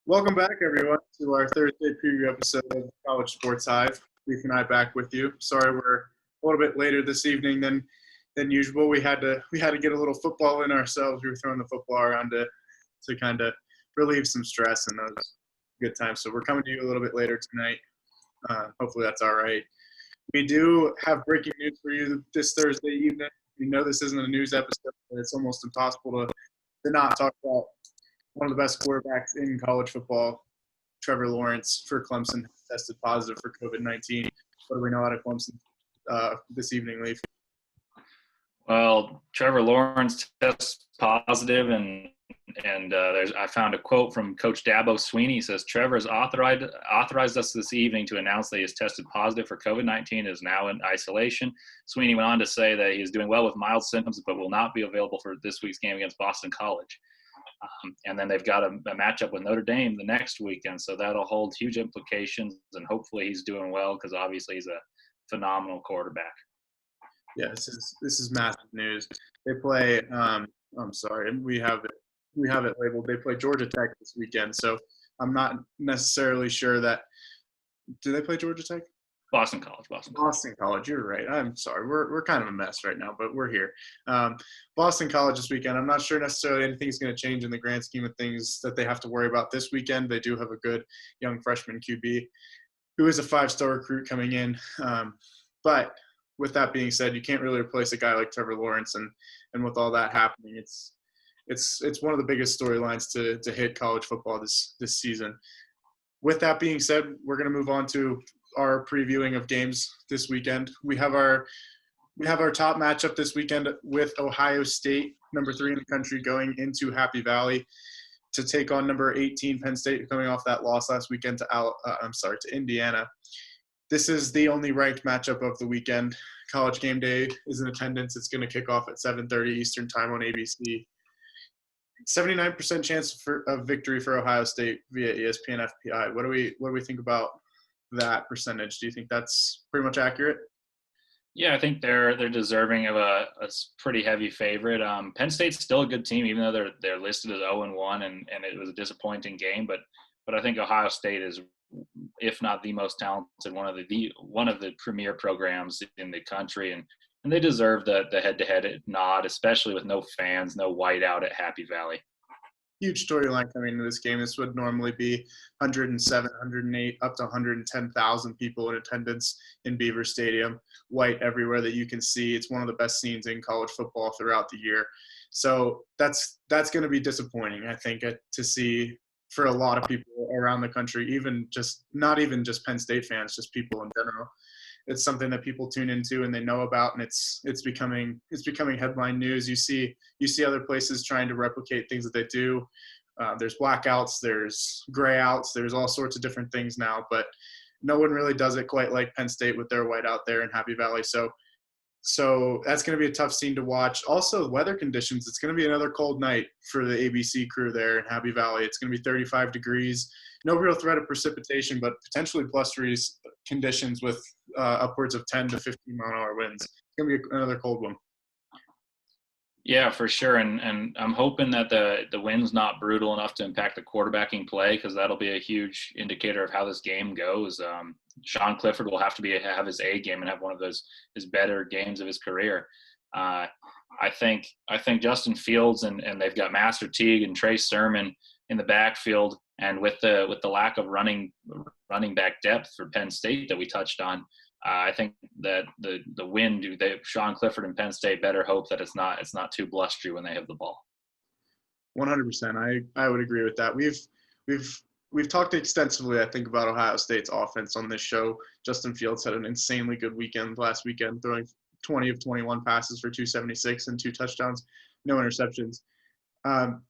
Welcome back, everyone, to our Thursday preview episode of College Sports Hive. Leif and I back with you. Sorry we're a little bit later this evening than usual. We had to get a little football in ourselves. We were throwing the football around to kind of relieve some stress, and that was a good time. So we're coming to you a little bit later tonight. Hopefully that's all right. We do have breaking news for you this Thursday evening. We know this isn't a news episode, but it's almost impossible to not talk about one of the best quarterbacks in college football, Trevor Lawrence for Clemson, tested positive for COVID-19. What do we know out of Clemson this evening, Leif? Well, Trevor Lawrence tests positive, and I found a quote from Coach Dabo Sweeney. He says, Trevor has authorized us this evening to announce that he has tested positive for COVID-19 and is now in isolation. Sweeney went on to say that he is doing well with mild symptoms but will not be available for this week's game against Boston College. And then they've got a matchup with Notre Dame the next weekend, so that'll hold huge implications, and hopefully he's doing well because obviously he's a phenomenal quarterback. Yeah, this is massive news. They play. I'm sorry, we have it labeled. They play Georgia Tech this weekend, so I'm not necessarily sure that. Do they play Georgia Tech? Boston College. You're right. I'm sorry. We're kind of a mess right now, but we're here. Boston College this weekend. I'm not sure necessarily anything's going to change in the grand scheme of things that they have to worry about this weekend. They do have a good young freshman QB who is a 5-star recruit coming in. But with that being said, you can't really replace a guy like Trevor Lawrence, and with all that happening, it's one of the biggest storylines to hit college football this season. With that being said, we're going to move on to our previewing of games this weekend. We have our top matchup this weekend with Ohio State, number 3 in the country, going into Happy Valley to take on number 18 Penn State, coming off that loss last weekend to Indiana. This is the only ranked matchup of the weekend. College Game Day is in attendance. It's going to kick off at 7:30 Eastern Time on ABC. 79% chance of victory for Ohio State via ESPN FPI. What do we think about that percentage? Do you think that's pretty much accurate? Yeah, I think they're deserving of a pretty heavy favorite. Penn State's still a good team, even though they're listed as 0-1, and it was a disappointing game. But I think Ohio State is, if not the most talented, one of the premier programs in the country, and they deserve the head-to-head nod, especially with no fans, no whiteout at Happy Valley. Huge storyline coming into this game. This would normally be 107, 108, up to 110,000 people in attendance in Beaver Stadium. White everywhere that you can see. It's one of the best scenes in college football throughout the year. So that's going to be disappointing, I think, to see for a lot of people around the country, not even just Penn State fans, just people in general. It's something that people tune into and they know about, and it's becoming headline news. You see other places trying to replicate things that they do. There's blackouts, there's grayouts, there's all sorts of different things now, but no one really does it quite like Penn State with their white out there in Happy Valley. So that's going to be a tough scene to watch. Also, weather conditions. It's going to be another cold night for the ABC crew there in Happy Valley. It's going to be 35 degrees. No real threat of precipitation, but potentially blustery conditions with upwards of 10 to 15 mile-an-hour winds. It's going to be another cold one. Yeah, for sure. And I'm hoping that the wind's not brutal enough to impact the quarterbacking play, because that'll be a huge indicator of how this game goes. Sean Clifford will have to have his A game and have one of his better games of his career. I think Justin Fields and they've got Master Teague and Trey Sermon in the backfield, and with the lack of running back depth for Penn State that we touched on, I think that the wind, Sean Clifford and Penn State better hope that it's not too blustery when they have the ball. 100%. I would agree with that. We've talked extensively, I think, about Ohio State's offense on this show. Justin Fields had an insanely good weekend last weekend, throwing 20 of 21 passes for 276 and 2 touchdowns, no interceptions.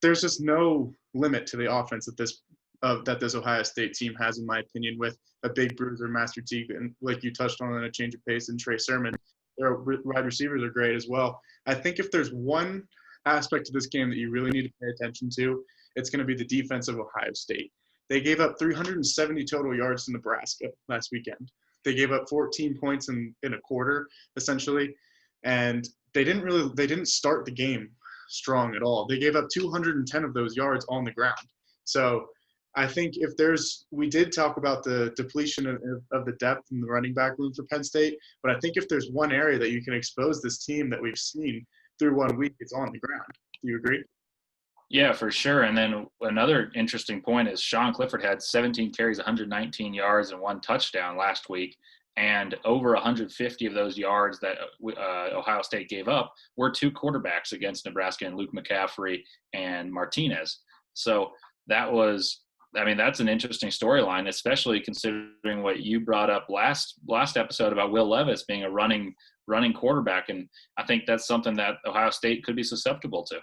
There's just no limit to the offense that this Ohio State team has, in my opinion, with a big bruiser, Master Teague, and like you touched on, in a change of pace, and Trey Sermon. Their wide receivers are great as well. I think if there's one aspect of this game that you really need to pay attention to, it's going to be the defense of Ohio State. They gave up 370 total yards to Nebraska last weekend. They gave up 14 points in a quarter, essentially, and they didn't start the game strong at all. They gave up 210 of those yards on the ground. So I think we did talk about the depletion of the depth in the running back room for Penn State, but I think if there's one area that you can expose this team that we've seen through 1 week, it's on the ground. Do you agree? Yeah, for sure. And then another interesting point is Sean Clifford had 17 carries, 119 yards, and 1 touchdown last week. And over 150 of those yards that Ohio State gave up were 2 quarterbacks against Nebraska, and Luke McCaffrey and Martinez. So that's an interesting storyline, especially considering what you brought up last episode about Will Levis being a running quarterback. And I think that's something that Ohio State could be susceptible to.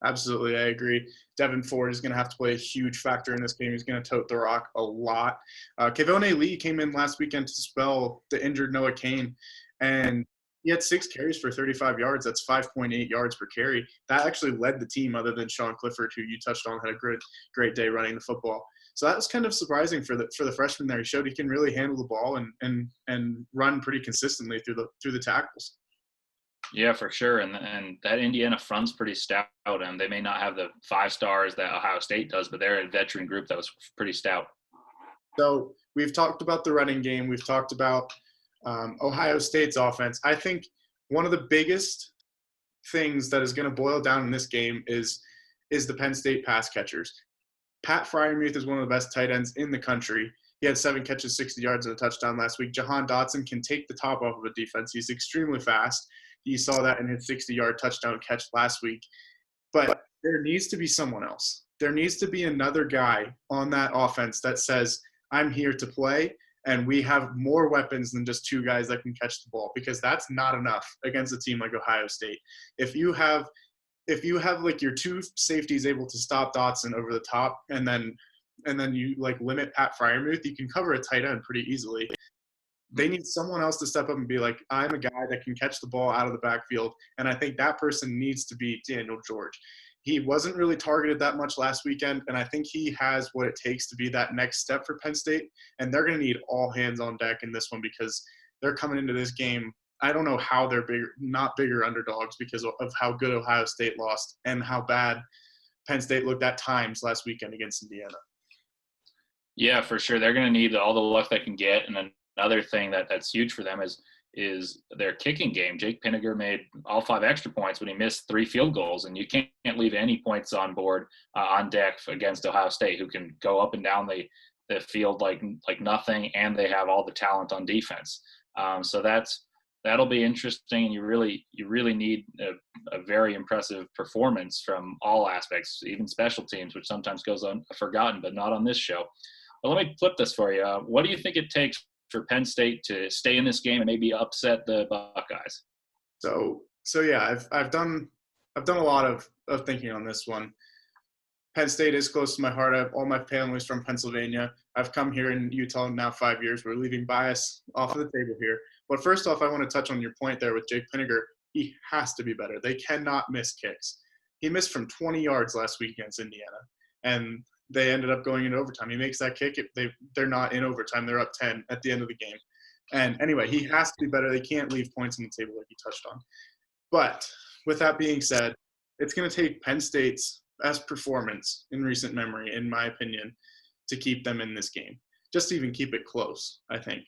Absolutely, I agree. Devin Ford is going to have to play a huge factor in this game. He's going to tote the rock a lot. Kevone Lee came in last weekend to spell the injured Noah Cain, and he had 6 carries for 35 yards. That's 5.8 yards per carry. That actually led the team, other than Sean Clifford, who you touched on, had a great day running the football. So that was kind of surprising for the freshman there. He showed he can really handle the ball and run pretty consistently through the tackles. Yeah, for sure. And that Indiana front's pretty stout, and they may not have the 5 stars that Ohio State does, but they're a veteran group that was pretty stout. So we've talked about the running game. We've talked about Ohio State's offense. I think one of the biggest things that is going to boil down in this game is the Penn State pass catchers. Pat Fryermuth is one of the best tight ends in the country. He had 7 catches, 60 yards, and a touchdown last week. Jahan Dotson can take the top off of a defense. He's extremely fast. You saw that in his 60-yard touchdown catch last week. But there needs to be someone else. There needs to be another guy on that offense that says, I'm here to play, and we have more weapons than just 2 guys that can catch the ball, because that's not enough against a team like Ohio State. If you have like your 2 safeties able to stop Dotson over the top, and then you like limit Pat Fryermuth, you can cover a tight end pretty easily. They need someone else to step up and be like, I'm a guy that can catch the ball out of the backfield. And I think that person needs to be Daniel George. He wasn't really targeted that much last weekend, and I think he has what it takes to be that next step for Penn State. And they're going to need all hands on deck in this one, because they're coming into this game. I don't know how they're not bigger underdogs, because of how good Ohio State lost and how bad Penn State looked at times last weekend against Indiana. Yeah, for sure. They're going to need all the luck they can get. And another thing that's huge for them is their kicking game. Jake Pinniger made all 5 extra points, but he missed 3 field goals, and you can't leave any points on board on deck against Ohio State, who can go up and down the field like nothing, and they have all the talent on defense. So that'll be interesting, and you really need a very impressive performance from all aspects, even special teams, which sometimes goes forgotten, but not on this show. But let me flip this for you. What do you think it takes for Penn State to stay in this game and maybe upset the Buckeyes? So yeah, I've done a lot of thinking on this one. Penn State is close to my heart. I have all my families from Pennsylvania. I've come here in Utah now 5 years. We're leaving bias off of the table here. But first off, I want to touch on your point there with Jake Pinniger. He has to be better. They cannot miss kicks. He missed from 20 yards last week against Indiana, and they ended up going into overtime. He makes that kick. They're not in overtime. They're up 10 at the end of the game. And anyway, he has to be better. They can't leave points on the table like you touched on. But with that being said, it's going to take Penn State's best performance in recent memory, in my opinion, to keep them in this game. Just to even keep it close, I think.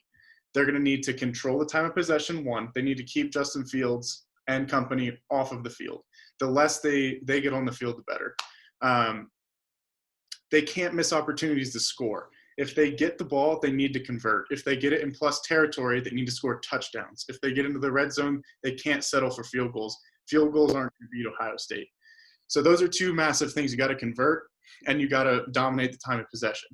They're going to need to control the time of possession, 1. They need to keep Justin Fields and company off of the field. The less they get on the field, the better. They can't miss opportunities to score. If they get the ball, they need to convert. If they get it in plus territory, they need to score touchdowns. If they get into the red zone, they can't settle for field goals. Field goals aren't going to beat Ohio State. So those are 2 massive things. You got to convert, and you got to dominate the time of possession.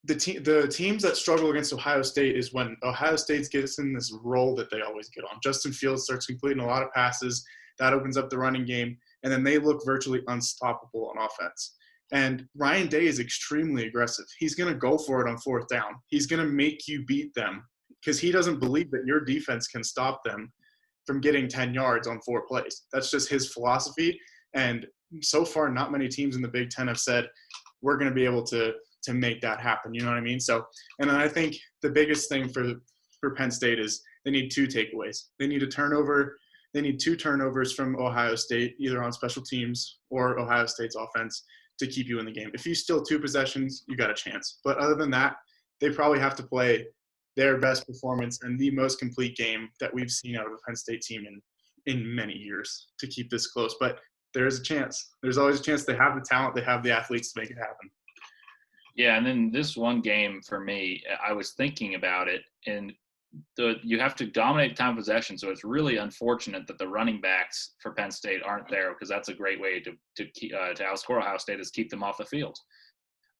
The teams that struggle against Ohio State is when Ohio State gets in this role that they always get on. Justin Fields starts completing a lot of passes. That opens up the running game, and then they look virtually unstoppable on offense. And Ryan Day is extremely aggressive. He's going to go for it on 4th down. He's going to make you beat them because he doesn't believe that your defense can stop them from getting 10 yards on 4 plays. That's just his philosophy. And so far, not many teams in the Big Ten have said, we're going to be able to make that happen. You know what I mean? So, and then I think the biggest thing for Penn State is they need 2 takeaways. They need a turnover. They need 2 turnovers from Ohio State, either on special teams or Ohio State's offense, to keep you in the game. If you steal 2 possessions, you got a chance. But other than that, they probably have to play their best performance and the most complete game that we've seen out of a Penn State team in many years to keep this close. But there is a chance. There's always a chance. They have the talent. They have the athletes to make it happen. Yeah, and then this one game for me, I was thinking about it, and you have to dominate time possession. So it's really unfortunate that the running backs for Penn State aren't there, because that's a great way to outscore Ohio State, is keep them off the field.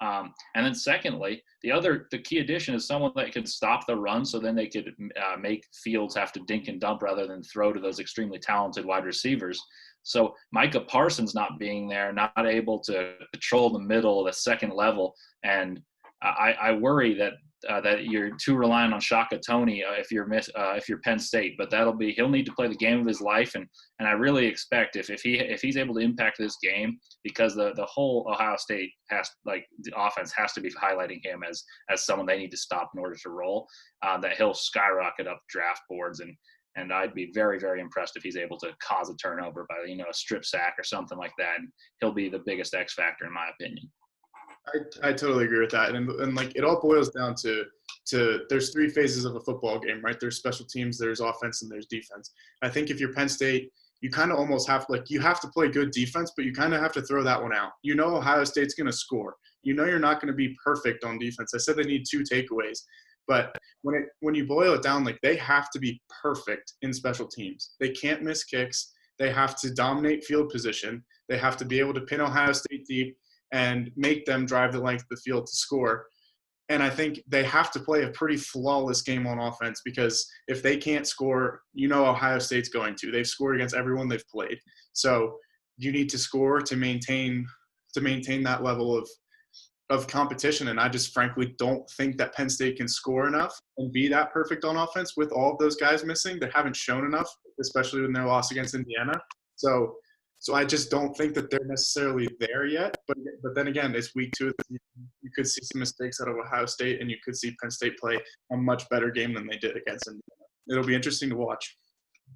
And then secondly, the key addition is someone that could stop the run, so then they could make Fields have to dink and dump rather than throw to those extremely talented wide receivers. So Micah Parsons not being there, not able to patrol the middle, the second level, and I worry that you're too reliant on Shaka Toney if you're Penn State. But he'll need to play the game of his life, and I really expect if he's able to impact this game, because the whole Ohio State the offense has to be highlighting him as someone they need to stop in order to roll, that he'll skyrocket up draft boards, and I'd be very, very impressed if he's able to cause a turnover by a strip sack or something like that. And he'll be the biggest X factor in my opinion. I totally agree with that. And like, it all boils down to there's 3 phases of a football game, right? There's special teams, there's offense, and there's defense. I think if you're Penn State, you kind of almost have you have to play good defense, but you kind of have to throw that one out. Ohio State's going to score. You're not going to be perfect on defense. I said they need 2 takeaways, but when you boil it down, like, they have to be perfect in special teams. They can't miss kicks. They have to dominate field position. They have to be able to pin Ohio State deep and make them drive the length of the field to score. And I think they have to play a pretty flawless game on offense, because if they can't score, Ohio State's going to. They've scored against everyone they've played. So you need to score to maintain that level of competition. And I just frankly don't think that Penn State can score enough and be that perfect on offense with all of those guys missing. They haven't shown enough, especially in their loss against Indiana. So I just don't think that they're necessarily there yet. But then again, it's week 2. You could see some mistakes out of Ohio State, and you could see Penn State play a much better game than they did against Indiana. It'll be interesting to watch.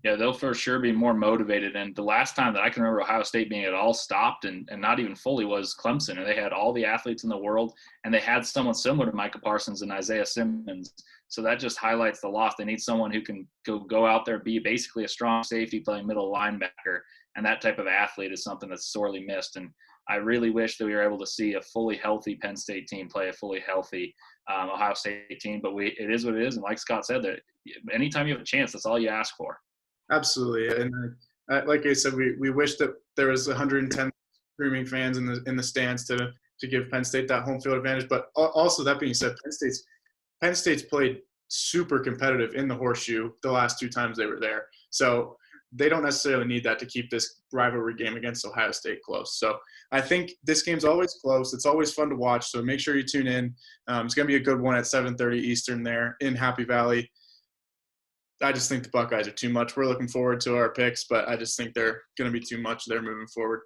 Yeah, they'll for sure be more motivated. And the last time that I can remember Ohio State being at all stopped and not even fully was Clemson. And they had all the athletes in the world, and they had someone similar to Micah Parsons and Isaiah Simmons. So that just highlights the loss. They need someone who can go out there, be basically a strong safety playing middle linebacker. And that type of athlete is something that's sorely missed. And I really wish that we were able to see a fully healthy Penn State team play a fully healthy Ohio State team. But it is what it is. And like Scott said, that anytime you have a chance, that's all you ask for. Absolutely. And like I said, we wish that there was 110 screaming fans in the stands to give Penn State that home field advantage. But also, that being said, Penn State's played super competitive in the Horseshoe the last 2 times they were there. So they don't necessarily need that to keep this rivalry game against Ohio State close. So I think this game's always close. It's always fun to watch. So make sure you tune in. It's going to be a good one at 7:30 Eastern there in Happy Valley. I just think the Buckeyes are too much. We're looking forward to our picks, but I just think they're going to be too much there moving forward.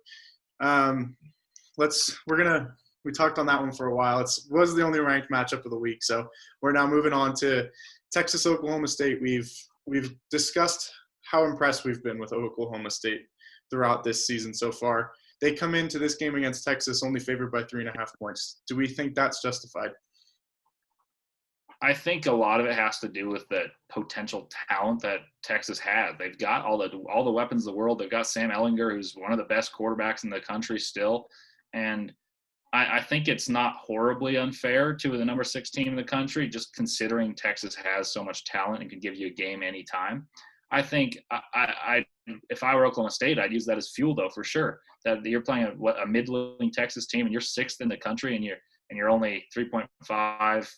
We talked on that one for a while. It was the only ranked matchup of the week. So we're now moving on to Texas, Oklahoma State. We've discussed how impressed we've been with Oklahoma State throughout this season so far. They come into this game against Texas only favored by 3.5 points. Do we think that's justified? I think a lot of it has to do with the potential talent that Texas has. They've got all the weapons of the world. They've got Sam Ehlinger, who's one of the best quarterbacks in the country still. And I think it's not horribly unfair to the number 6 team in the country, just considering Texas has so much talent and can give you a game anytime. I think if I were Oklahoma State, I'd use that as fuel, though, for sure. That you're playing a middling Texas team, and you're 6th in the country, and you're only 3.5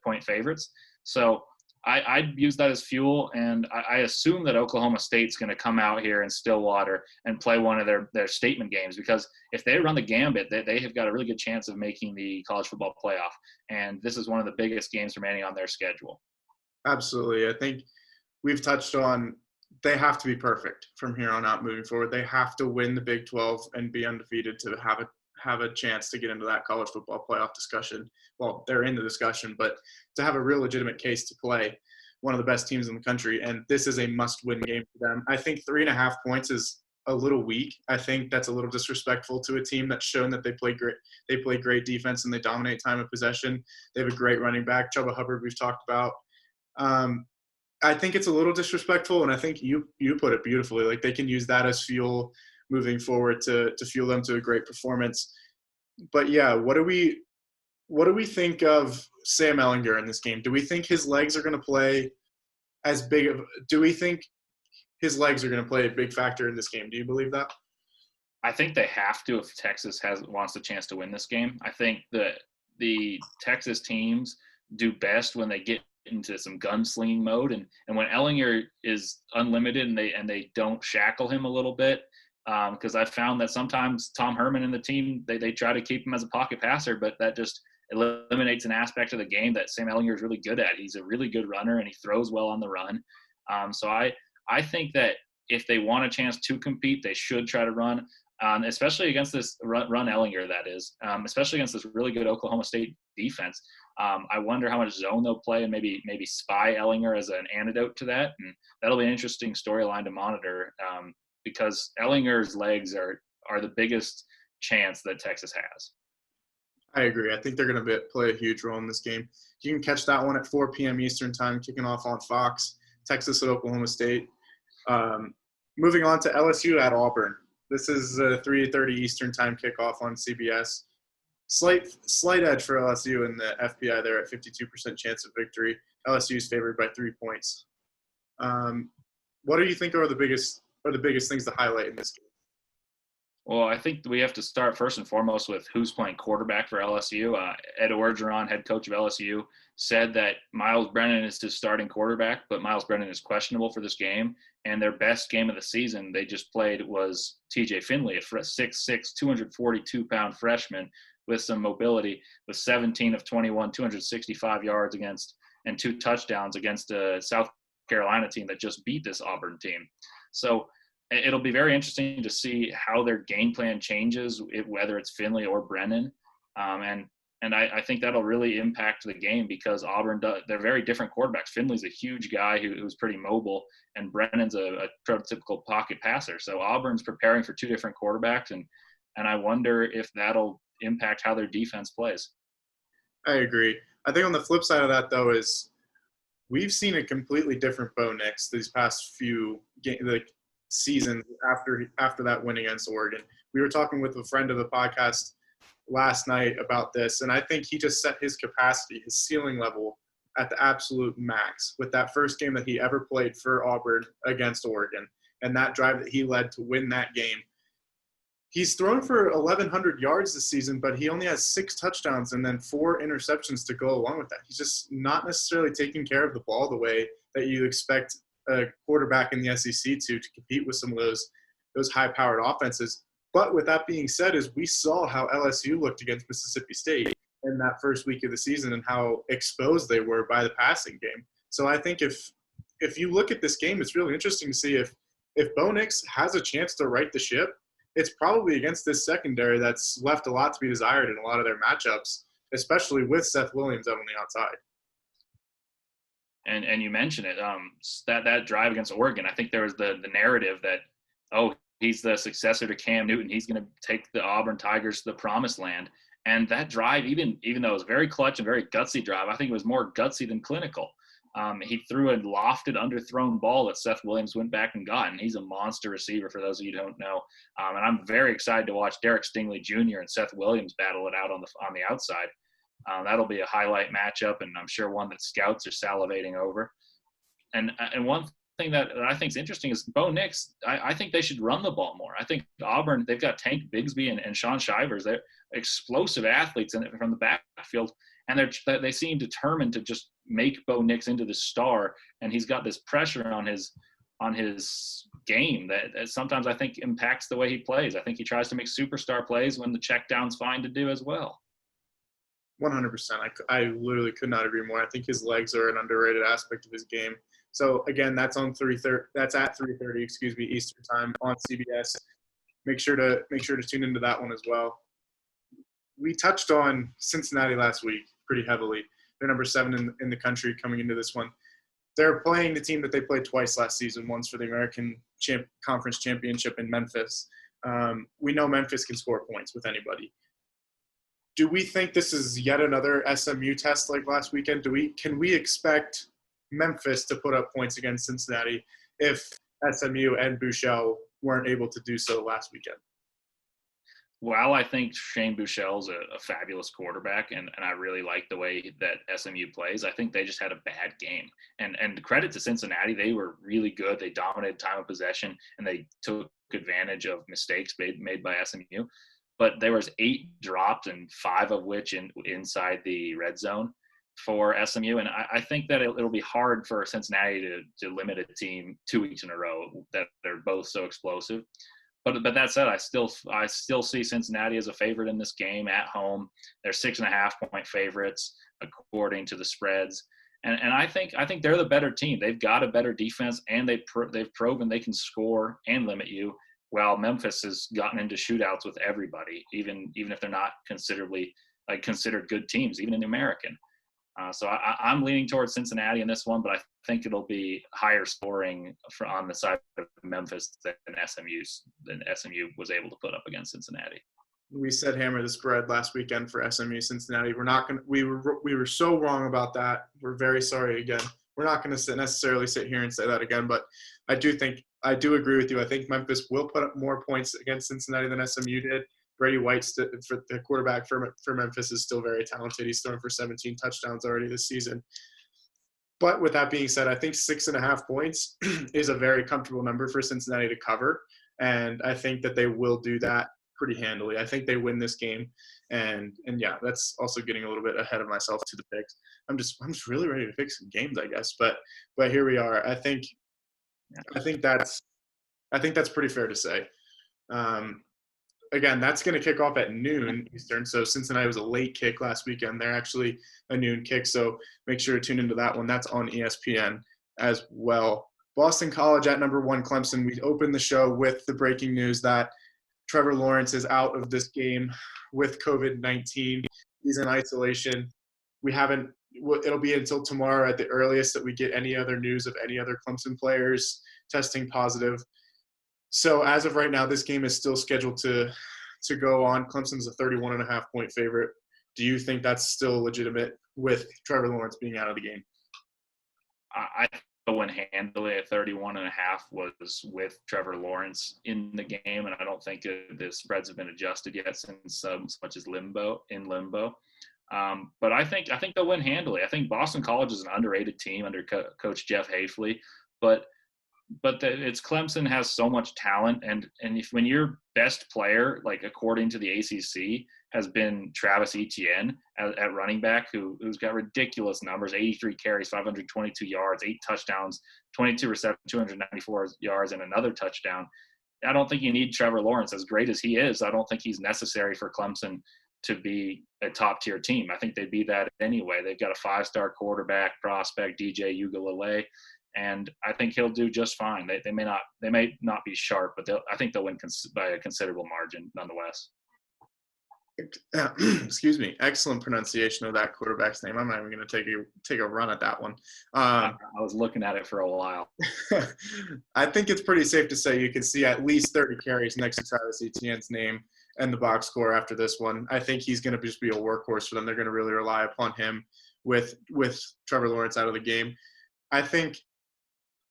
point favorites. So I'd use that as fuel, and I assume that Oklahoma State's going to come out here in Stillwater and play one of their statement games, because if they run the gambit, they have got a really good chance of making the college football playoff. And this is one of the biggest games remaining on their schedule. Absolutely. I think we've touched on they have to be perfect from here on out moving forward. They have to win the Big 12 and be undefeated to have a chance to get into that college football playoff discussion. Well, they're in the discussion, but to have a real legitimate case to play one of the best teams in the country. And this is a must-win game for them. I think 3.5 points is a little weak. I think that's a little disrespectful to a team that's shown that they play great. They play great defense and they dominate time of possession. They have a great running back, Chuba Hubbard. We've talked about. Um, I think it's a little disrespectful, and I think you put it beautifully. Like they can use that as fuel moving forward to fuel them to a great performance. But yeah, what do we think of Sam Ehlinger in this game? Do we think his legs are going to play as big of? Do we think his legs are going to play a big factor in this game? Do you believe that? I think they have to if Texas wants a chance to win this game. I think that the Texas teams do best when they get into some gunslinging mode, and when Ellinger is unlimited and they don't shackle him a little bit, because I've found that sometimes Tom Herman and the team they try to keep him as a pocket passer, but that just eliminates an aspect of the game that Sam Ehlinger is really good at. He's a really good runner and he throws well on the run. So I think that if they want a chance to compete, they should try to run. Especially against this run Ehlinger, that is, especially against this really good Oklahoma State defense. I wonder how much zone they'll play and maybe spy Ehlinger as an antidote to that. And that'll be an interesting storyline to monitor because Ehlinger's legs are the biggest chance that Texas has. I agree. I think they're going to play a huge role in this game. You can catch that one at 4 p.m. Eastern time, kicking off on Fox, Texas at Oklahoma State. Moving on to LSU at Auburn. This is a 3:30 Eastern time kickoff on CBS. Slight edge for LSU in the FPI there at 52% chance of victory. LSU is favored by 3 points. What do you think are the biggest things to highlight in this game? Well, I think we have to start first and foremost with who's playing quarterback for LSU. Ed Orgeron, head coach of LSU, said that Miles Brennan is his starting quarterback, but Miles Brennan is questionable for this game. And their best game of the season they just played was TJ Finley, a 6'6", 242-pound freshman with some mobility, with 17 of 21, 265 yards and 2 touchdowns against a South Carolina team that just beat this Auburn team. So it'll be very interesting to see how their game plan changes, whether it's Finley or Brennan. And I think that'll really impact the game because Auburn, they're very different quarterbacks. Finley's a huge guy who's pretty mobile, and Brennan's a prototypical pocket passer. So Auburn's preparing for 2 different quarterbacks, and I wonder if that'll impact how their defense plays. I agree. I think on the flip side of that, though, is we've seen a completely different Bo Nix these past few seasons after that win against Oregon. We were talking with a friend of the podcast last night about this, and I think he just set his capacity, his ceiling level at the absolute max with that first game that he ever played for Auburn against Oregon and that drive that he led to win that game. He's thrown for 1,100 yards this season, but he only has 6 touchdowns and then 4 interceptions to go along with that. He's just not necessarily taking care of the ball the way that you expect a quarterback in the SEC to compete with some of those high-powered offenses. But with that being said, is we saw how LSU looked against Mississippi State in that first week of the season and how exposed they were by the passing game. So I think if you look at this game, it's really interesting to see if Bo Nix has a chance to right the ship. It's probably against this secondary that's left a lot to be desired in a lot of their matchups, especially with Seth Williams out on the outside. And you mentioned it, that drive against Oregon. I think there was the narrative that, he's the successor to Cam Newton. He's going to take the Auburn Tigers to the promised land. And that drive, even though it was very clutch and very gutsy drive, I think it was more gutsy than clinical. He threw a lofted, underthrown ball that Seth Williams went back and got, and he's a monster receiver for those of you who don't know. And I'm very excited to watch Derek Stingley Jr. and Seth Williams battle it out on the outside. That'll be a highlight matchup, and I'm sure one that scouts are salivating over. And one thing that I think is interesting is Bo Nix. I think they should run the ball more. I think Auburn, they've got Tank Bigsby and Sean Shivers. They're explosive athletes from the backfield, and they seem determined to just make Bo Nix into the star. And he's got this pressure on his game that sometimes I think impacts the way he plays. I think he tries to make superstar plays when the check down's fine to do as well. 100%. I literally could not agree more. I think his legs are an underrated aspect of his game. So again, that's on 3:30. That's at 3:30, Eastern time on CBS. Make sure to tune into that one as well. We touched on Cincinnati last week pretty heavily. They're number 7 in the country coming into this one. they're playing the team that they played twice last season, once for the American Conference Championship in Memphis. We know Memphis can score points with anybody. Do we think this is yet another SMU test like last weekend? Can we expect Memphis to put up points against Cincinnati if SMU and Buechele weren't able to do so last weekend? Well, I think Shane Buechel's a fabulous quarterback, and I really like the way that SMU plays. I think they just had a bad game. And credit to Cincinnati, they were really good. They dominated time of possession, and they took advantage of mistakes made by SMU. But there was 8 dropped, and 5 of which inside the red zone for SMU. And I think that it'll be hard for Cincinnati to limit a team 2 weeks in a row that they're both so explosive. But that said, I still see Cincinnati as a favorite in this game at home. They're 6.5-point favorites according to the spreads, and I think they're the better team. They've got a better defense, and they've proven they can score and limit you. While Memphis has gotten into shootouts with everybody, even if they're not considered good teams, even in the American. So I'm leaning towards Cincinnati in this one, but I think it'll be higher scoring on the side of Memphis than SMU was able to put up against Cincinnati. We said hammer the spread last weekend for SMU Cincinnati. We're not going. We were so wrong about that. We're very sorry again. We're not going to necessarily sit here and say that again, but I do agree with you. I think Memphis will put up more points against Cincinnati than SMU did. Brady White, for the quarterback for Memphis, is still very talented. He's thrown for 17 touchdowns already this season. But with that being said, I think 6.5 points is a very comfortable number for Cincinnati to cover, and I think that they will do that pretty handily. I think they win this game, and yeah, that's also getting a little bit ahead of myself to the picks. I'm just really ready to pick some games, I guess. But here we are. I think that's pretty fair to say. Again, that's going to kick off at noon Eastern. So Cincinnati was a late kick last weekend. They're actually a noon kick. So make sure to tune into that one. That's on ESPN as well. Boston College at number 1, Clemson. We opened the show with the breaking news that Trevor Lawrence is out of this game with COVID-19. He's in isolation. It'll be until tomorrow at the earliest that we get any other news of any other Clemson players testing positive. So as of right now, this game is still scheduled to go on. Clemson's a 31.5-point favorite. Do you think that's still legitimate with Trevor Lawrence being out of the game? I win handily at 31.5 was with Trevor Lawrence in the game, and I don't think the spreads have been adjusted yet since so much as limbo. But I think they'll win handily. I think Boston College is an underrated team under Coach Jeff Hafley, but it's Clemson has so much talent, and when your best player, like according to the ACC, has been Travis Etienne at running back, who's got ridiculous numbers: 83 carries, 522 yards, 8 touchdowns, 22 receptions, 294 yards, and another touchdown. I don't think you need Trevor Lawrence. As great as he is, I don't think he's necessary for Clemson to be a top-tier team. I think they'd be that anyway. They've got a 5-star quarterback prospect, DJ Uiagalelei. And I think he'll do just fine. They may not be sharp, but I think they'll win by a considerable margin nonetheless. Excuse me. Excellent pronunciation of that quarterback's name. I'm not even going to take a run at that one. I was looking at it for a while. I think it's pretty safe to say you can see at least 30 carries next to Travis Etienne's name and the box score after this one. I think he's going to just be a workhorse for them. They're going to really rely upon him with Trevor Lawrence out of the game. I think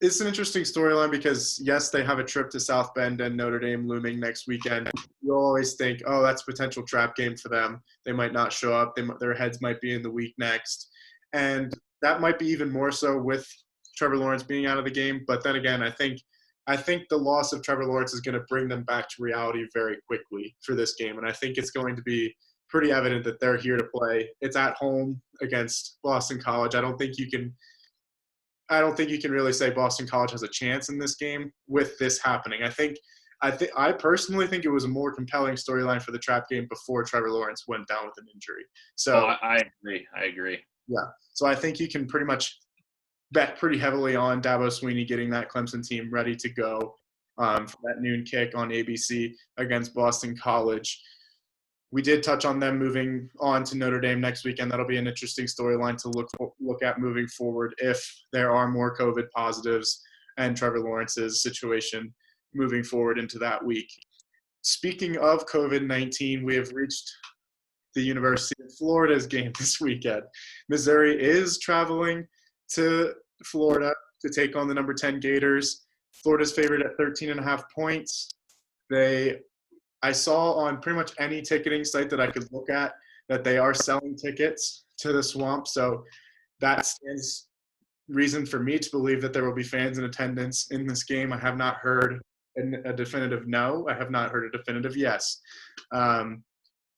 it's an interesting storyline because, yes, they have a trip to South Bend and Notre Dame looming next weekend. You'll always think, oh, that's a potential trap game for them. They might not show up. Their heads might be in the week next. And that might be even more so with Trevor Lawrence being out of the game. But then again, I think the loss of Trevor Lawrence is going to bring them back to reality very quickly for this game. And I think it's going to be pretty evident that they're here to play. It's at home against Boston College. I don't think you can really say Boston College has a chance in this game with this happening. I personally think it was a more compelling storyline for the trap game before Trevor Lawrence went down with an injury. So I agree. Yeah. So I think you can pretty much bet pretty heavily on Dabo Swinney getting that Clemson team ready to go for that noon kick on ABC against Boston College. we did touch on them moving on to Notre Dame next weekend. That'll be an interesting storyline to look at moving forward if there are more COVID positives and Trevor Lawrence's situation moving forward into that week. Speaking of COVID-19, we have reached the University of Florida's game this weekend. Missouri is traveling to Florida to take on the number 10 Gators. Florida's favored at 13.5 points. I saw on pretty much any ticketing site that I could look at that they are selling tickets to the Swamp. So that stands reason for me to believe that there will be fans in attendance in this game. I have not heard a definitive no. I have not heard a definitive yes.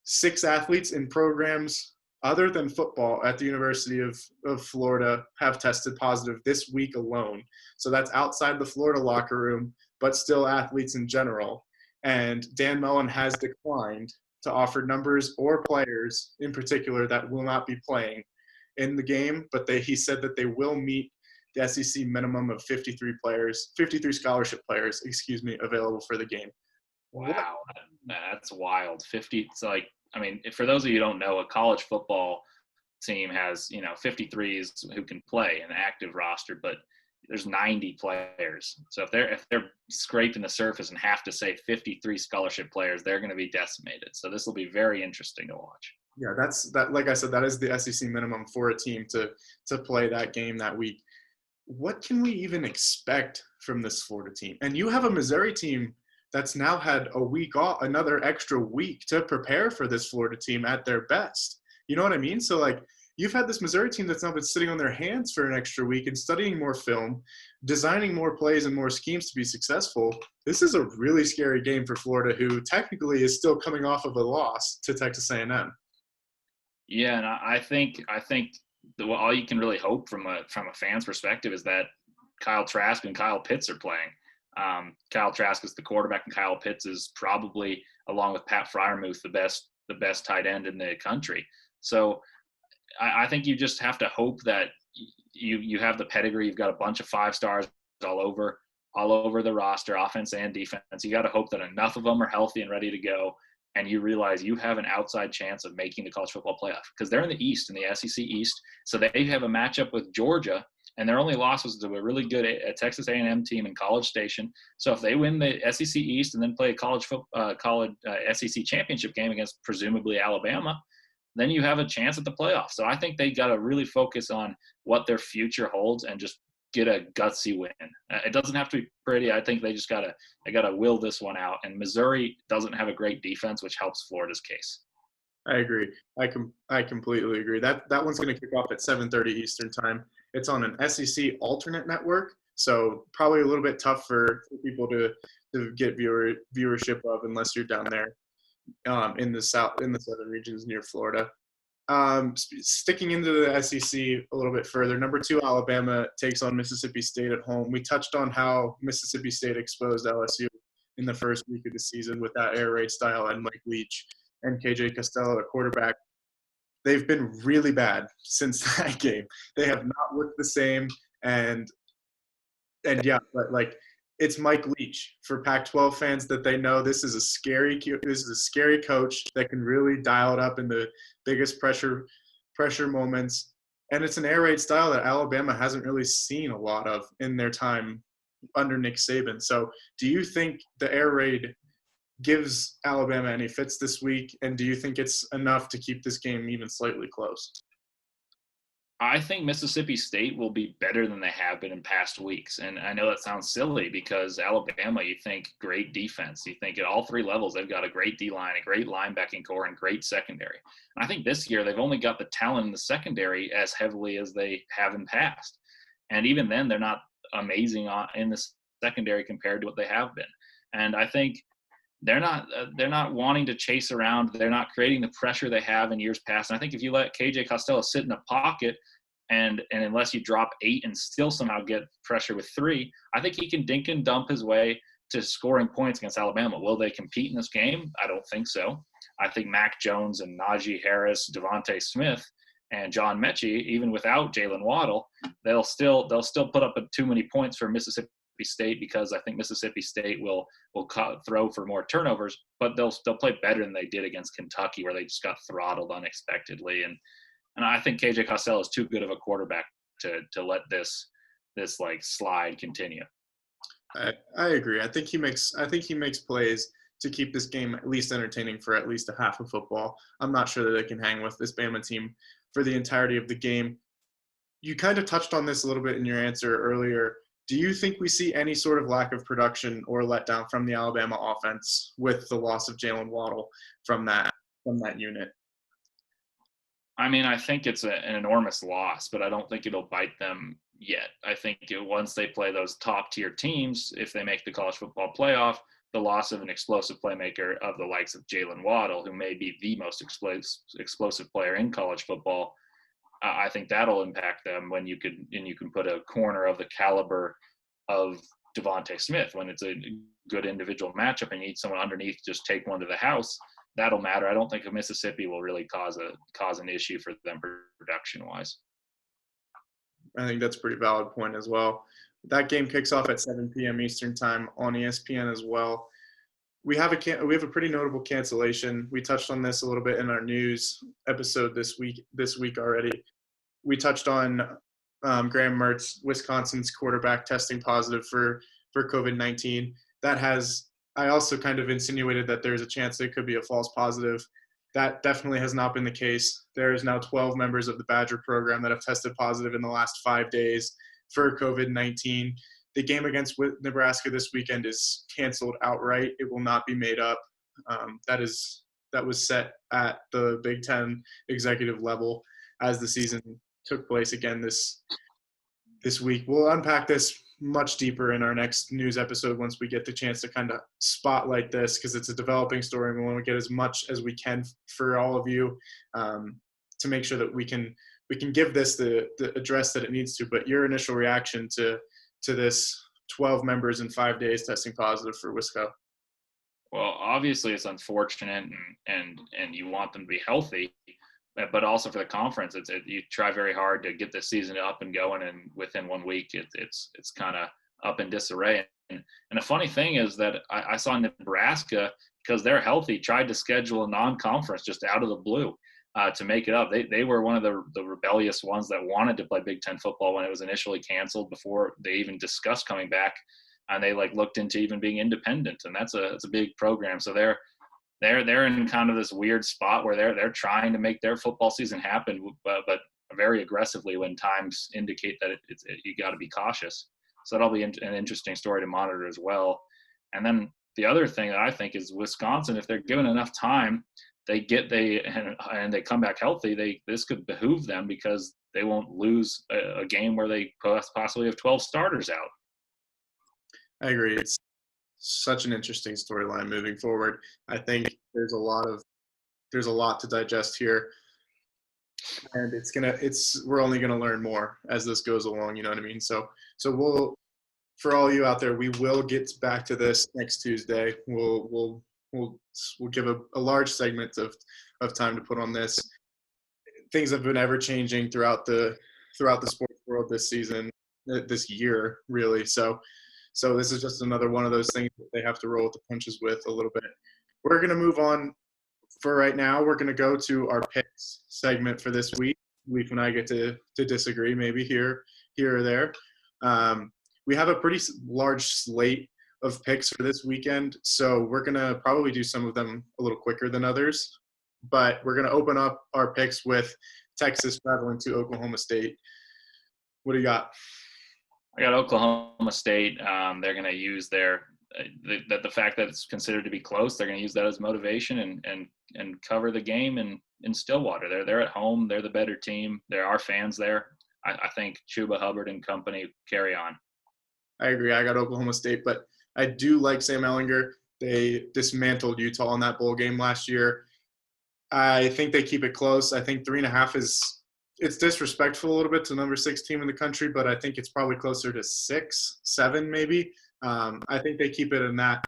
6 athletes in programs other than football at the University of Florida have tested positive this week alone. So that's outside the Florida locker room, but still athletes in general. And Dan Mullen has declined to offer numbers or players in particular that will not be playing in the game, but he said that they will meet the SEC minimum of 53 scholarship players, available for the game. Wow, that's wild. 50. It's like, I mean, for those of you who don't know, a college football team has 53s who can play an active roster, but there's 90 players. So if they're scraping the surface and have to say 53 scholarship players, they're going to be decimated. So this will be very interesting to watch. Yeah, like I said, that is the SEC minimum for a team to play that game that week. What can we even expect from this Florida team? And you have a Missouri team that's now had a week off, another extra week to prepare for this Florida team at their best. You know what I mean? So like, you've had this Missouri team that's now been sitting on their hands for an extra week and studying more film, designing more plays and more schemes to be successful. This is a really scary game for Florida, who technically is still coming off of a loss to Texas A&M. Yeah, and I think all you can really hope from a fan's perspective is that Kyle Trask and Kyle Pitts are playing. Kyle Trask is the quarterback, and Kyle Pitts is probably, along with Pat Freiermuth, the best tight end in the country. So I think you just have to hope that you have the pedigree. You've got a bunch of 5 stars all over the roster, offense and defense. You got to hope that enough of them are healthy and ready to go, and you realize you have an outside chance of making the college football playoff, because they're in the East, in the SEC East. So they have a matchup with Georgia, and their only loss was to a really good Texas A&M team in College Station. So if they win the SEC East and then play a college SEC championship game against presumably Alabama, then you have a chance at the playoffs. So I think they got to really focus on what their future holds and just get a gutsy win. It doesn't have to be pretty. I think they just gotta will this one out. And Missouri doesn't have a great defense, which helps Florida's case. I agree. I completely agree. That one's going to kick off at 7:30 Eastern time. It's on an SEC alternate network, so probably a little bit tough for people to get viewership of unless you're down there in the southern regions near Florida. Sticking into the SEC a little bit further, number 2 Alabama takes on Mississippi State at home. We touched on how Mississippi State exposed LSU in the first week of the season with that air raid style and Mike Leach and KJ Costello at quarterback. They've been really bad since that game. They have not looked the same, and yeah, but like, it's Mike Leach. For Pac-12 fans, that they know this is a scary coach that can really dial it up in the biggest pressure moments. And it's an air raid style that Alabama hasn't really seen a lot of in their time under Nick Saban. So do you think the air raid gives Alabama any fits this week? And do you think it's enough to keep this game even slightly close? I think Mississippi State will be better than they have been in past weeks. And I know that sounds silly, because Alabama, you think great defense. You think at all 3 levels, they've got a great D-line, a great linebacking core, and great secondary. And I think this year they've only got the talent in the secondary as heavily as they have in past. And even then, they're not amazing in the secondary compared to what they have been. And I think they're not wanting to chase around. They're not creating the pressure they have in years past. And I think if you let KJ Costello sit in a pocket, and unless you drop 8 and still somehow get pressure with 3, I think he can dink and dump his way to scoring points against Alabama. Will they compete in this game? I don't think so. I think Mac Jones and Najee Harris, Devontae Smith, and John Mechie, even without Jalen Waddle, they'll still put up too many points for Mississippi State, because I think Mississippi State will throw for more turnovers, but they'll play better than they did against Kentucky, where they just got throttled unexpectedly. And I think KJ Costello is too good of a quarterback to let this like slide continue. I agree. I think he makes plays to keep this game at least entertaining for at least a half of football. I'm not sure that they can hang with this Bama team for the entirety of the game. You kind of touched on this a little bit in your answer earlier. Do you think we see any sort of lack of production or letdown from the Alabama offense with the loss of Jalen Waddle from that unit? I mean, I think it's an enormous loss, but I don't think it'll bite them yet. I think once they play those top-tier teams, if they make the college football playoff, the loss of an explosive playmaker of the likes of Jalen Waddle, who may be the most explosive player in college football, I think that'll impact them when you can put a corner of the caliber of Devontae Smith when it's a good individual matchup and you need someone underneath to just take one to the house. That'll matter. I don't think Mississippi will really cause an issue for them production wise. I think that's a pretty valid point as well. That game kicks off at 7 p.m. Eastern time on ESPN as well. We have a pretty notable cancellation. We touched on this a little bit in our news episode this week already. We touched on Graham Mertz, Wisconsin's quarterback, testing positive for COVID-19. I also kind of insinuated that there's a chance it could be a false positive. That definitely has not been the case. There is now 12 members of the Badger program that have tested positive in the last 5 days for COVID-19. The game against Nebraska this weekend is canceled outright. It will not be made up. That was set at the Big Ten executive level as the season took place again this week. We'll unpack this much deeper in our next news episode once we get the chance to kind of spotlight this, because it's a developing story and we want to get as much as we can for all of you to make sure that we can give this the address that it needs to. But your initial reaction to this 12 members in 5 days testing positive for Wisco? Well, obviously it's unfortunate and you want them to be healthy, but also for the conference, you try very hard to get the season up and going, and within 1 week, it's kind of up in disarray. And the funny thing is that I saw Nebraska, because they're healthy, tried to schedule a non-conference just out of the blue to make it up. They were one of the rebellious ones that wanted to play Big Ten football when it was initially canceled before they even discussed coming back, and they looked into even being independent, and that's a big program. So they're in kind of this weird spot where they're trying to make their football season happen, but very aggressively when times indicate that you got to be cautious. So that'll be an interesting story to monitor as well. And then the other thing that I think is Wisconsin, if they're given enough time, and they come back healthy, this could behoove them because they won't lose a game where they possibly have 12 starters out. I agree. It's such an interesting storyline moving forward. I think there's a lot to digest here, and we're only gonna learn more as this goes along. You know what I mean? So for all you out there, we will get back to this next Tuesday. We'll give a large segment of time to put on this. Things have been ever changing throughout the sports world this season, this year, really. So this is just another one of those things that they have to roll with the punches with a little bit. We're going to move on for right now. We're going to go to our picks segment for this week. Leif and I get to disagree maybe here or there. We have a pretty large slate of picks for this weekend, so we're going to probably do some of them a little quicker than others. But we're going to open up our picks with Texas traveling to Oklahoma State. What do you got? I got Oklahoma State. They're going to use the fact that it's considered to be close. They're going to use that as motivation and cover the game in Stillwater. They're at home. They're the better team. There are fans there. I think Chuba Hubbard and company carry on. I agree. I got Oklahoma State, but I do like Sam Ehlinger. They dismantled Utah in that bowl game last year. I think they keep it close. I think 3.5 it's disrespectful a little bit to the number 6 team in the country, but I think it's probably closer to 6, 7 maybe. I think they keep it in that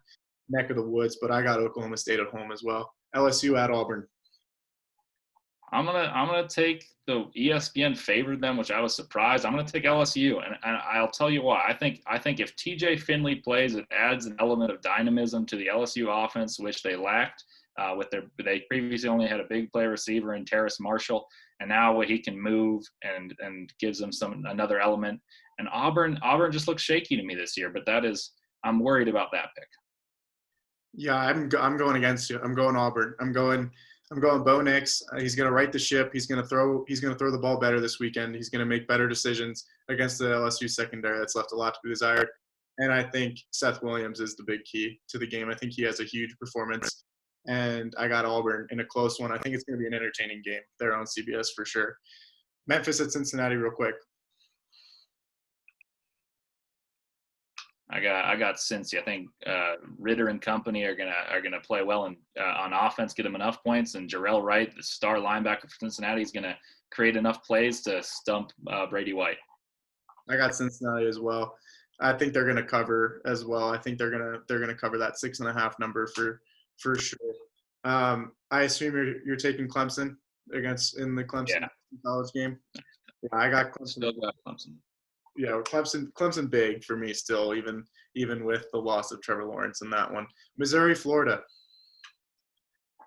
neck of the woods, but I got Oklahoma State at home as well. LSU at Auburn. I'm gonna take the ESPN favored them, which I was surprised. I'm gonna take LSU, and I'll tell you why. I think if TJ Finley plays, it adds an element of dynamism to the LSU offense, which they lacked. They previously only had a big play receiver in Terrace Marshall, and now he can move and gives them another element. And Auburn just looks shaky to me this year, but I'm worried about that pick. Yeah, I'm going against you. I'm going Auburn. I'm going Bo Nix. He's going to right the ship. He's going to throw the ball better this weekend. He's going to make better decisions against the LSU secondary that's left a lot to be desired. And I think Seth Williams is the big key to the game. I think he has a huge performance. And I got Auburn in a close one. I think it's going to be an entertaining game there on CBS for sure. Memphis at Cincinnati real quick. I got Cincy. I think Ritter and company are gonna play well and on offense, get them enough points, and Jarrell Wright, the star linebacker for Cincinnati, is gonna create enough plays to stump Brady White. I got Cincinnati as well. I think they're going to cover as well. I think they're going to cover that 6.5 number for sure. I assume you're taking Clemson in the Clemson college game. Yeah, I got Clemson. Still got Clemson. Yeah, Clemson big for me still, even with the loss of Trevor Lawrence in that one. Missouri, Florida.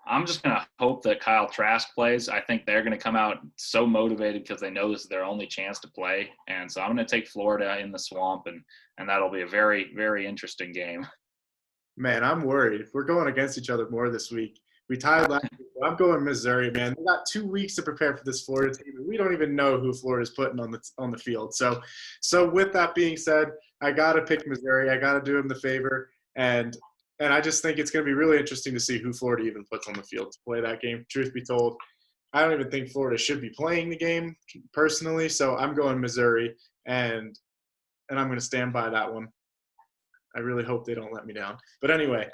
I'm just going to hope that Kyle Trask plays. I think they're going to come out so motivated because they know this is their only chance to play. And so I'm going to take Florida in the swamp, and that'll be a very, very interesting game. Man, I'm worried. We're going against each other more this week. We tied last week. I'm going Missouri, man. They got 2 weeks to prepare for this Florida team, and we don't even know who Florida's putting on the field. So with that being said, I got to pick Missouri. I got to do them the favor, and I just think it's going to be really interesting to see who Florida even puts on the field to play that game. Truth be told, I don't even think Florida should be playing the game personally. So I'm going Missouri, and I'm going to stand by that one. I really hope they don't let me down. But anyway,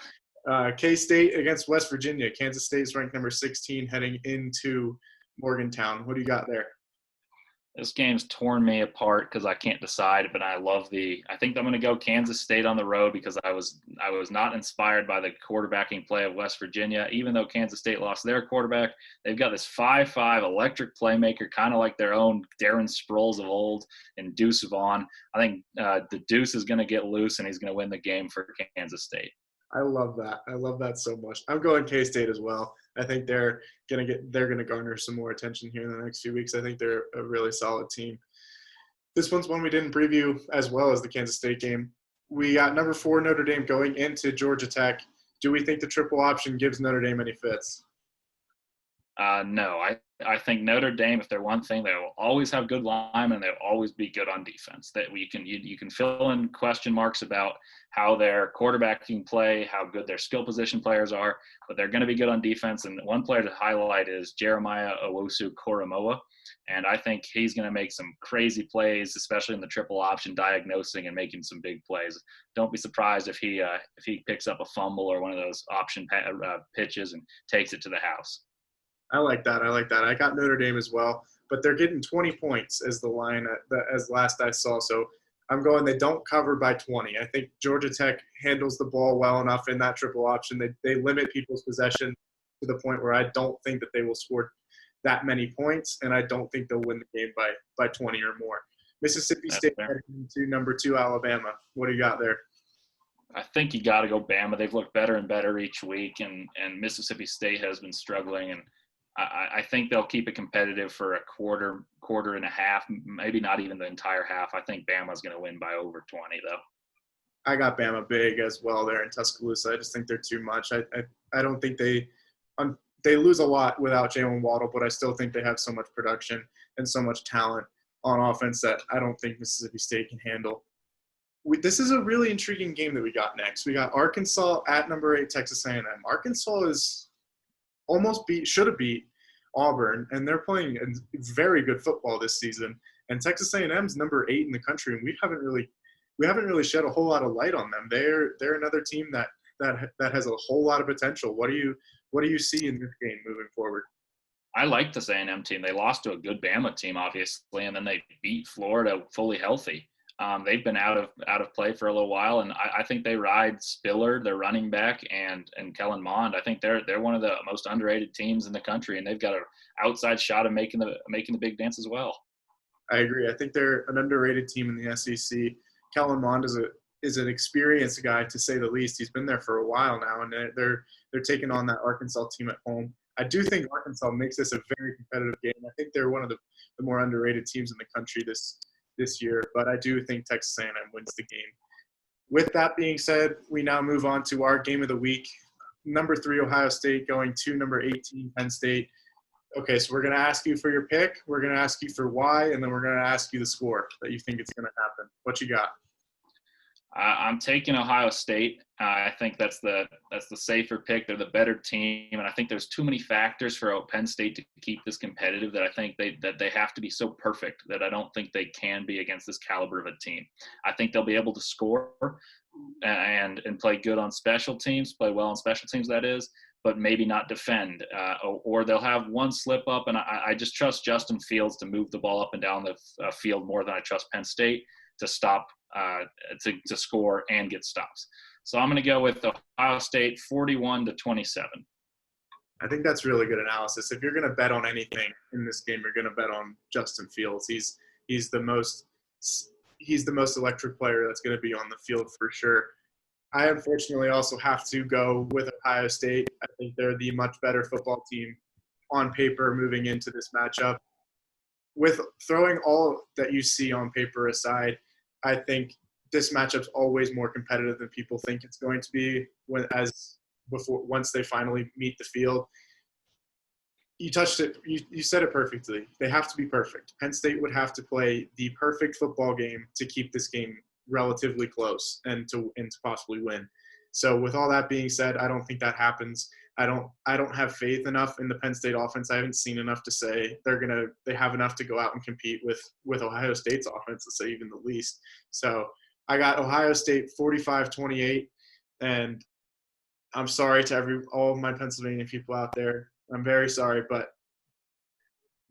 K-State against West Virginia. Kansas State is ranked number 16 heading into Morgantown. What do you got there? This game's torn me apart because I can't decide, but I think I'm going to go Kansas State on the road because I was not inspired by the quarterbacking play of West Virginia. Even though Kansas State lost their quarterback, they've got this 5'5" electric playmaker, kind of like their own Darren Sproles of old and Deuce Vaughn. I think the Deuce is going to get loose and he's going to win the game for Kansas State. I love that. I love that so much. I'm going K-State as well. I think they're going to garner some more attention here in the next few weeks. I think they're a really solid team. This one's one we didn't preview as well as the Kansas State game. We got number 4 Notre Dame going into Georgia Tech. Do we think the triple option gives Notre Dame any fits? No, I think Notre Dame, if they're one thing, they will always have good linemen. They'll always be good on defense. That you can fill in question marks about how their quarterbacking play, how good their skill position players are, but they're going to be good on defense. And one player to highlight is Jeremiah Owusu-Koramoah. And I think he's going to make some crazy plays, especially in the triple option, diagnosing and making some big plays. Don't be surprised if he picks up a fumble or one of those option pitches and takes it to the house. I like that. I got Notre Dame as well, but they're getting 20 points as the line as last I saw. So I'm going they don't cover by 20. I think Georgia Tech handles the ball well enough in that triple option. They limit people's possession to the point where I don't think that they will score that many points, and I don't think they'll win the game by 20 or more. Mississippi State heading into number 2 Alabama. What do you got there? I think you got to go Bama. They've looked better and better each week, and Mississippi State has been struggling, and I think they'll keep it competitive for a quarter and a half, maybe not even the entire half. I think Bama's going to win by over 20, though. I got Bama big as well there in Tuscaloosa. I just think they're too much. I don't think they lose a lot without Jalen Waddle, but I still think they have so much production and so much talent on offense that I don't think Mississippi State can handle. This is a really intriguing game that we got next. We got Arkansas at number 8, Texas A&M. Arkansas is should have beat Auburn, and they're playing very good football this season. And Texas A&M's number 8 in the country, and we haven't really shed a whole lot of light on them. They're another team that has a whole lot of potential. What do you see in this game moving forward? I like this A&M team. They lost to a good Bama team, obviously, and then they beat Florida fully healthy. They've been out of play for a little while, and I think they ride Spiller, their running back, and Kellen Mond. I think they're one of the most underrated teams in the country, and they've got an outside shot of making the big dance as well. I agree. I think they're an underrated team in the SEC. Kellen Mond is an experienced guy, to say the least. He's been there for a while now, and they're taking on that Arkansas team at home. I do think Arkansas makes this a very competitive game. I think they're one of the more underrated teams in the country this year, but I do think Texas A&M wins the game. With that being said, we now move on to our game of the week. Number 3, Ohio State, going to number 18, Penn State. Okay, so we're going to ask you for your pick. We're going to ask you for why, and then we're going to ask you the score that you think it's going to happen. What you got? I'm taking Ohio State. I think that's the safer pick. They're the better team, and I think there's too many factors for Penn State to keep this competitive that I think they have to be so perfect that I don't think they can be against this caliber of a team. I think they'll be able to score and play good on special teams, play well on special teams, that is, but maybe not defend, or they'll have one slip up, and I just trust Justin Fields to move the ball up and down the field more than I trust Penn State to stop to score and get stops. So I'm going to go with Ohio State 41-27. I think that's really good analysis. If you're going to bet on anything in this game, you're going to bet on Justin Fields. He's the most electric player that's going to be on the field for sure. I unfortunately also have to go with Ohio State. I think they're the much better football team on paper moving into this matchup. With throwing all that you see on paper aside, I think this matchup's always more competitive than people think it's going to be once they finally meet the field. You touched it. You said it perfectly. They have to be perfect. Penn State would have to play the perfect football game to keep this game relatively close and to possibly win. So with all that being said, I don't think that happens. I don't have faith enough in the Penn State offense. I haven't seen enough to say they have enough to go out and compete with Ohio State's offense, to say even the least. So I got Ohio State 45-28, and I'm sorry to all of my Pennsylvania people out there. I'm very sorry, but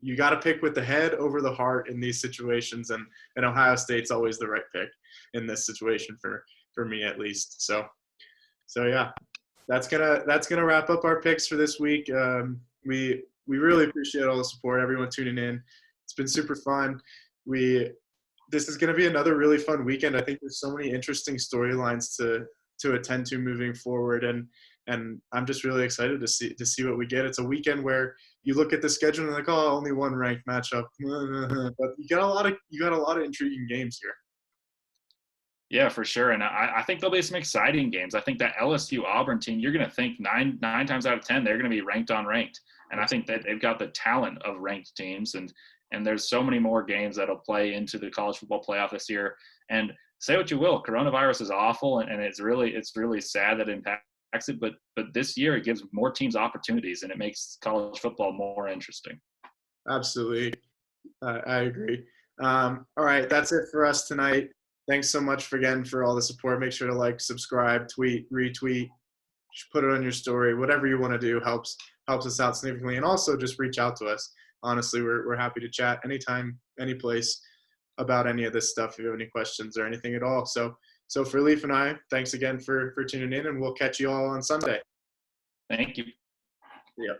you got to pick with the head over the heart in these situations, and Ohio State's always the right pick in this situation for me at least. So yeah. That's gonna wrap up our picks for this week. We really appreciate all the support, everyone tuning in. It's been super fun. This is gonna be another really fun weekend. I think there's so many interesting storylines to attend to moving forward, and I'm just really excited to see what we get. It's a weekend where you look at the schedule and like, oh, only one ranked matchup, but you got a lot of intriguing games here. Yeah, for sure. And I think there'll be some exciting games. I think that LSU Auburn team, you're going to think nine times out of 10, they're going to be ranked on ranked. And I think that they've got the talent of ranked teams. And there's so many more games that'll play into the college football playoff this year. And say what you will, coronavirus is awful. And it's really sad that it impacts it. But this year it gives more teams opportunities and it makes college football more interesting. Absolutely. I agree. All right. That's it for us tonight. Thanks so much again for all the support. Make sure to like, subscribe, tweet, retweet, put it on your story. Whatever you want to do helps us out significantly. And also just reach out to us. Honestly, we're happy to chat anytime, any place about any of this stuff if you have any questions or anything at all. So for Leif and I, thanks again for tuning in, and we'll catch you all on Sunday. Thank you. Yeah.